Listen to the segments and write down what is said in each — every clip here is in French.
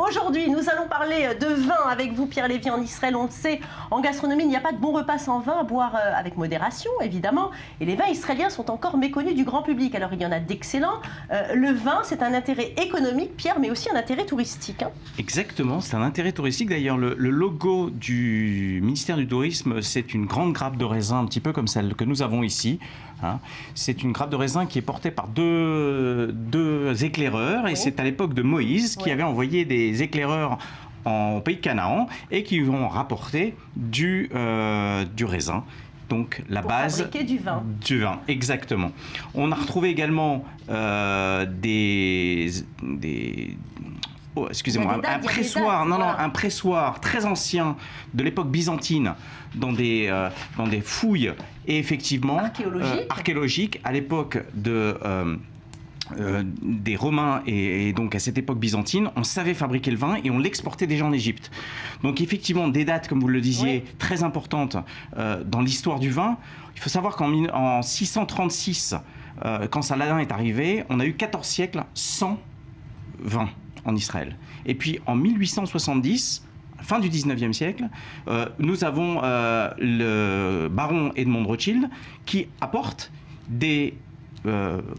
Aujourd'hui, nous allons parler de vin avec vous, Pierre Lévy. En Israël, on le sait, en gastronomie, il n'y a pas de bon repas sans vin, à boire avec modération, évidemment. Et les vins israéliens sont encore méconnus du grand public. Alors, il y en a d'excellents. Le vin, c'est un intérêt économique, Pierre, mais aussi un intérêt touristique. Exactement, c'est un intérêt touristique. D'ailleurs, le logo du ministère du Tourisme, c'est une grande grappe de raisin, un petit peu comme celle que nous avons ici. C'est une grappe de raisin qui est portée par deux éclaireurs, et c'est à l'époque de Moïse qui avait envoyé des éclaireurs en pays de Canaan et qui vont rapporter du raisin. Donc la base fabriquer du vin. Du vin, exactement. On a retrouvé également un pressoir très ancien de l'époque byzantine dans des fouilles et effectivement archéologiques à l'époque des Romains et donc à cette époque byzantine, on savait fabriquer le vin et on l'exportait déjà en Égypte. Donc effectivement, des dates, comme vous le disiez, très importantes dans l'histoire du vin. Il faut savoir qu'en 636, quand Saladin est arrivé, on a eu 14 siècles sans vin en Israël. Et puis en 1870, fin du 19e siècle, nous avons le baron Edmond de Rothschild qui apporte des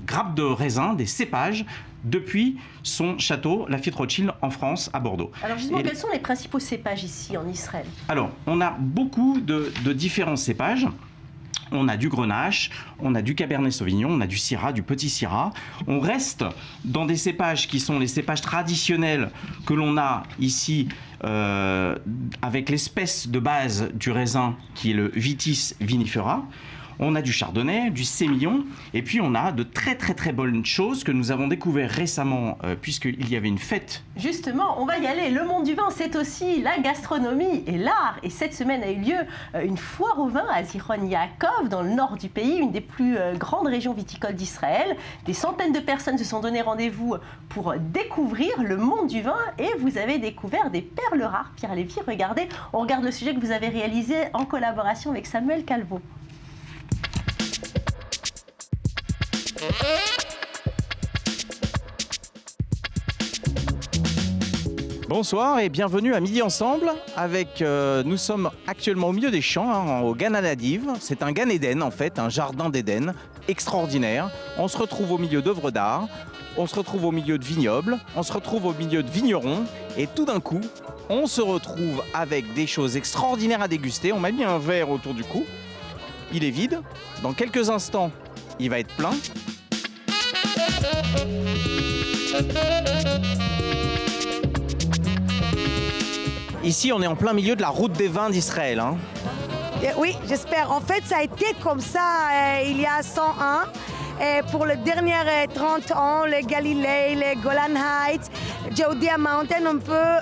grappes de raisin, des cépages, depuis son château Lafite Rothschild en France, à Bordeaux. Alors justement, quels sont les principaux cépages ici en Israël? Alors, on a beaucoup de différents cépages. On a du Grenache, on a du Cabernet Sauvignon, on a du Syrah, du Petit Syrah. On reste dans des cépages qui sont les cépages traditionnels que l'on a ici avec l'espèce de base du raisin qui est le Vitis vinifera. On a du Chardonnay, du Sémillon, et puis on a de très bonnes choses que nous avons découvert récemment puisqu'il y avait une fête. Justement, on va y aller. Le monde du vin, c'est aussi la gastronomie et l'art. Et cette semaine a eu lieu une foire au vin à Zichron Yaakov, dans le nord du pays, une des plus grandes régions viticoles d'Israël. Des centaines de personnes se sont donné rendez-vous pour découvrir le monde du vin et vous avez découvert des perles rares. Pierre Lévy, regardez, on regarde le sujet que vous avez réalisé en collaboration avec Samuel Calvo. Bonsoir et bienvenue à Midi Ensemble. Nous sommes actuellement au milieu des champs, au Gan Nadiv. C'est un Gan Eden en fait, un jardin d'Éden extraordinaire. On se retrouve au milieu d'œuvres d'art, on se retrouve au milieu de vignobles, on se retrouve au milieu de vignerons et tout d'un coup, on se retrouve avec des choses extraordinaires à déguster. On m'a mis un verre autour du cou, il est vide. Dans quelques instants, il va être plein. Ici, on est en plein milieu de la route des vins d'Israël. Oui, j'espère. En fait, ça a été comme ça il y a 100 ans. Et pour les dernières 30 ans, les Galilée, les Golan Heights, Judea Mountain, on peut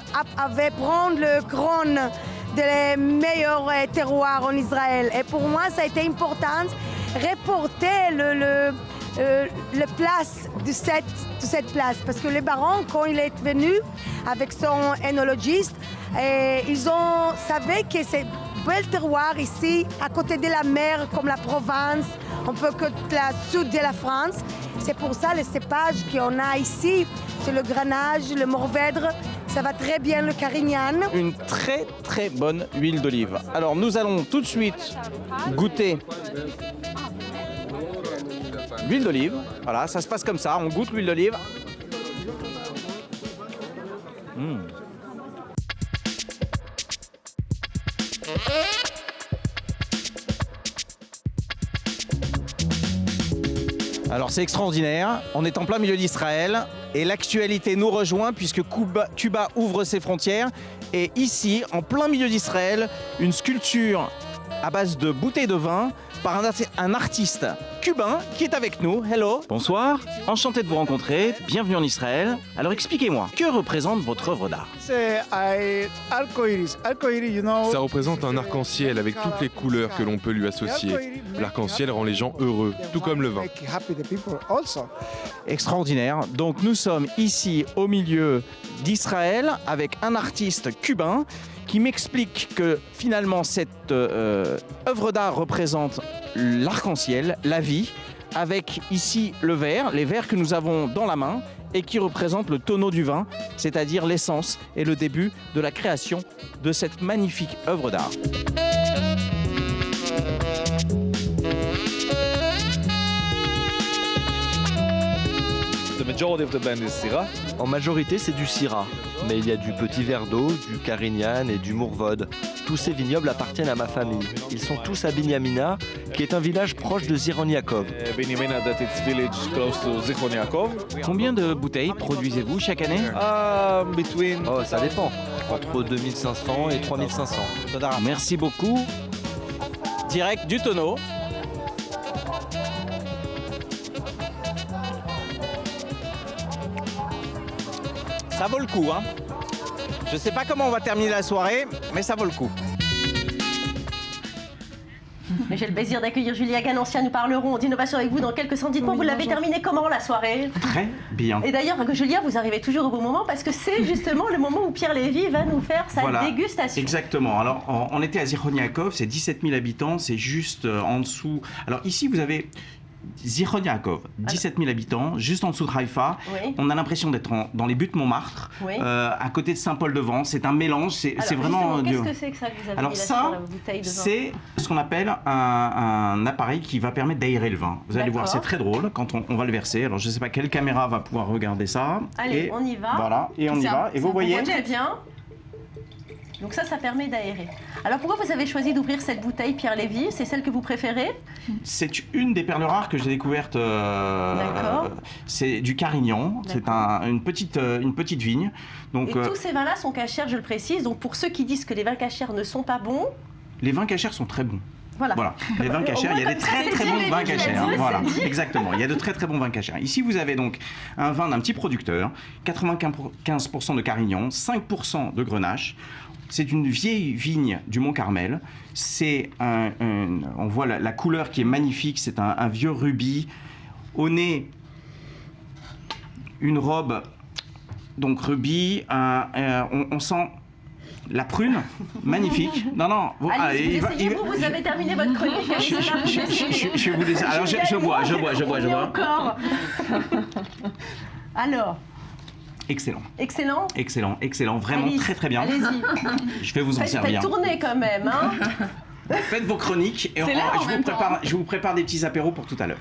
prendre le couronne des meilleurs terroirs en Israël. Et pour moi, ça a été important de reporter le place de cette place. Parce que les barons, quand il est venu avec son énologiste, ils ont savait que c'est bel terroir ici, à côté de la mer, comme la Provence, un peu que la sud de la France. C'est pour ça les cépages qu'on a ici, c'est le Grenache, le Mourvèdre, ça va très bien le Carignan. Une très bonne huile d'olive. Alors nous allons tout de suite goûter l'huile d'olive. Voilà, ça se passe comme ça, on goûte l'huile d'olive. Alors c'est extraordinaire, on est en plein milieu d'Israël et l'actualité nous rejoint puisque Cuba ouvre ses frontières et ici, en plein milieu d'Israël, une sculpture à base de bouteilles de vin par un artiste cubain qui est avec nous. Hello. Bonsoir, enchanté de vous rencontrer, bienvenue en Israël. Alors expliquez-moi, que représente votre œuvre d'art? Ça représente un arc-en-ciel avec toutes les couleurs que l'on peut lui associer. L'arc-en-ciel rend les gens heureux, tout comme le vin. Extraordinaire. Donc nous sommes ici au milieu d'Israël avec un artiste cubain qui m'explique que finalement cette œuvre d'art représente l'arc-en-ciel, la vie, avec ici le verre, les verres que nous avons dans la main, et qui représente le tonneau du vin, c'est-à-dire l'essence et le début de la création de cette magnifique œuvre d'art. En majorité, c'est du Syrah, mais il y a du Petit Verdot, du Carignan et du Mourvèdre. Tous ces vignobles appartiennent à ma famille. Ils sont tous à Binyamina, qui est un village proche de Zichron Yaakov. Combien de bouteilles produisez-vous chaque année? Oh, ça dépend. Entre 2500 et 3500. Merci beaucoup. Direct du tonneau. Ça vaut le coup, hein. Je sais pas comment on va terminer la soirée, mais ça vaut le coup. Mais j'ai le plaisir d'accueillir Julia Ganancia. Nous parlerons d'innovation avec vous dans quelques instants. Dites-moi, vous l'avez terminé comment la soirée? Très bien. Et d'ailleurs, Julia, vous arrivez toujours au bon moment parce que c'est justement le moment où Pierre Lévy va nous faire sa dégustation. Exactement. Alors, on était à Zichron Yaakov, c'est 17 000 habitants, c'est juste en dessous. Alors ici, vous avez Zichron Yaakov, 17 000 habitants, juste en dessous de Haïfa. Oui. On a l'impression d'être dans les buttes Montmartre, Oui. À côté de Saint-Paul-de-Vence. C'est un mélange, c'est vraiment... Qu'est-ce que c'est que ça que vous avez Alors mis là sur ça, la bouteille de vin? c'est ce qu'on appelle un appareil qui va permettre d'aérer le vin. Vous allez voir, c'est D'accord. très drôle quand on va le verser. Alors je ne sais pas quelle caméra va pouvoir regarder ça. Allez, Et on y va. Voilà, et on y va. Et vous On voyez... voit très bien. Donc ça permet d'aérer. Alors pourquoi vous avez choisi d'ouvrir cette bouteille, Pierre Lévy? C'est celle que vous préférez? C'est une des perles rares que j'ai découvertes. C'est du Carignan. C'est une petite vigne. Donc, et tous ces vins-là sont cachers, je le précise. Donc pour ceux qui disent que les vins cachers ne sont pas bons, les vins cachers sont très bons. voilà. Les vins cachers, il y a des très très bons vins cachers. Voilà, exactement. Il y a de très très bons vins cachers. Ici, vous avez donc un vin d'un petit producteur, 95% de Carignan, 5% de Grenache. C'est une vieille vigne du Mont-Carmel. C'est on voit la couleur qui est magnifique. C'est un vieux rubis. Au nez, une robe, donc rubis. On sent la prune, magnifique. Non. Allez, vous avez terminé votre chronique. Je vous laisse. Alors je bois. Encore. Alors. Excellent, vraiment allez, très bien. Allez-y. Je vais vous en servir. Faites tourner quand même, hein. Faites vos chroniques et je vous prépare des petits apéros pour tout à l'heure.